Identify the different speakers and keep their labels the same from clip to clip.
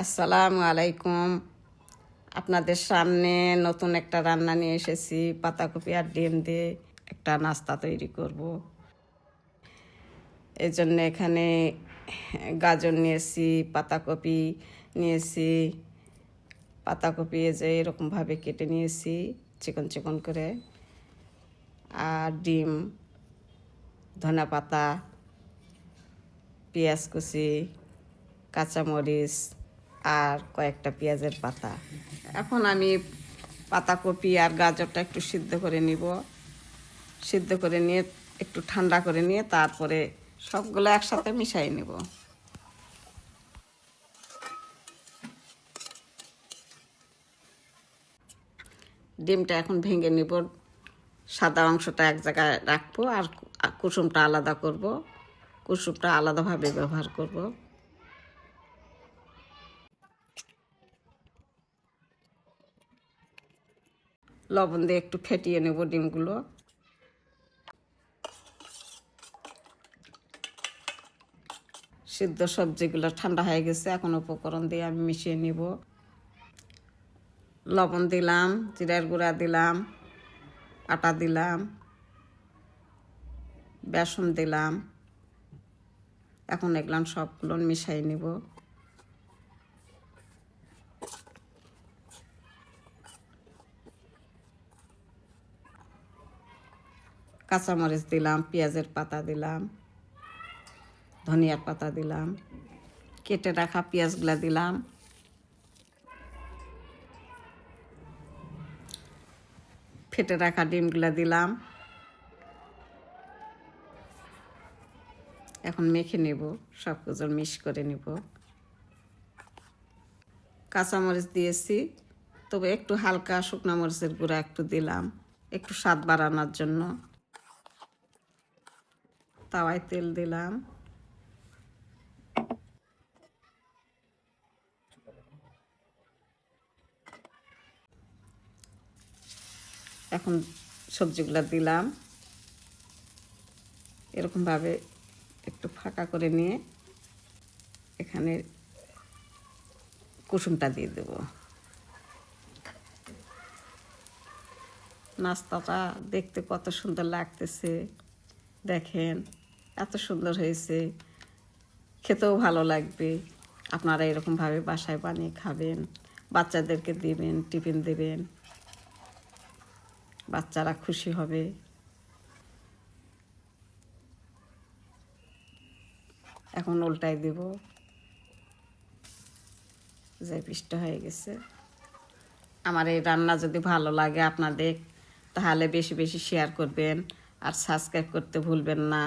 Speaker 1: আসসালামু আলাইকুম। আপনাদের সামনে নতুন একটা রান্না নিয়ে এসেছি। পাতাকপি আর ডিম দিয়ে একটা নাস্তা তৈরি করব। এই জন্য এখানে গাজর নিয়েছি, পাতাকপি নিয়েছি। পাতাকপি যে এরকমভাবে কেটে নিয়েছি চিকন চিকন করে, আর ডিম, ধনেপাতা, পেঁয়াজ কুচি, কাঁচামরিচ আর কয়েকটা পেঁয়াজের পাতা। এখন আমি পাতাকপি আর গাজরটা একটু সিদ্ধ করে নিব। সিদ্ধ করে নিয়ে একটু ঠান্ডা করে নিয়ে তারপরে সবগুলো একসাথে মিশাই নেব। ডিমটা এখন ভেঙে নিব। সাদা অংশটা এক জায়গায় রাখবো আর কুসুমটা আলাদা করব। কুসুমটা আলাদাভাবে ব্যবহার করব। লবণ দিয়ে একটু ফেটিয়ে নেব ডিমগুলো। সিদ্ধ সবজিগুলো ঠান্ডা হয়ে গেছে, এখন উপকরণ দিয়ে আমি মিশিয়ে নিব। লবণ দিলাম, জিরার গুঁড়া দিলাম, আটা দিলাম, বেসন দিলাম। এখন এগুলো সবগুলো মিশাই নিব। কাঁচামরিচ দিলাম, পেঁয়াজের পাতা দিলাম, ধনিয়ার পাতা দিলাম, কেটে রাখা পেঁয়াজগুলা দিলাম, ফেটে রাখা ডিমগুলা দিলাম। এখন মেখে নেব, সব কিছু মিক্স করে নেব। কাঁচামরিচ দিয়েছি, তবে একটু হালকা শুকনো মরিচের গুঁড়া একটু দিলাম, একটু স্বাদ বাড়ানোর জন্য। তাওয়ায় তেল দিলাম। এখন সবজিগুলো দিলাম। এরকমভাবে একটু ফাঁকা করে নিয়ে এখানে কুসুমটা দিয়ে দেব। নাস্তাটা দেখতে কত সুন্দর লাগতেছে, দেখেন এত সুন্দর হয়েছে, খেতেও ভালো লাগবে। আপনারা এরকমভাবে বাসায় বানিয়ে খাবেন, বাচ্চাদেরকে দিবেন, টিফিন দেবেন, বাচ্চারা খুশি হবে। এখন উল্টাই দেব, যে পিসটা হয়ে গেছে। আমার এই রান্না যদি ভালো লাগে আপনাদের, তাহলে বেশি বেশি শেয়ার করবেন আর সাবস্ক্রাইব করতে ভুলবেন না।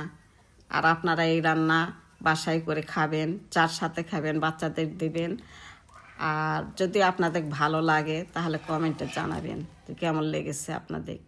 Speaker 1: আর আপনারা এই রান্না বাসায় করে খাবেন, চার সাথে খাবেন, বাচ্চাদের দিবেন। আর যদি আপনাদের ভালো লাগে তাহলে কমেন্টে জানাবেন যে কেমন লেগেছে আপনাদের।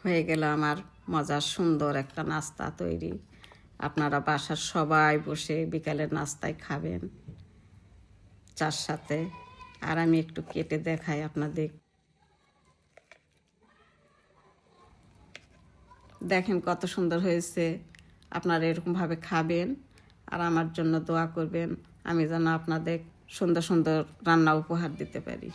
Speaker 1: হয়ে গেল আমার মজার সুন্দর একটা নাস্তা তৈরি। আপনারা বাসার সবাই বসে বিকালের নাস্তায় খাবেন চার সাথে। আর আমি একটু কেটে দেখাই আপনাদের। দেখেন কত সুন্দর হয়েছে। আপনারা এরকমভাবে খাবেন আর আমার জন্য দোয়া করবেন, আমি যেন আপনাদের সুন্দর সুন্দর রান্না উপহার দিতে পারি।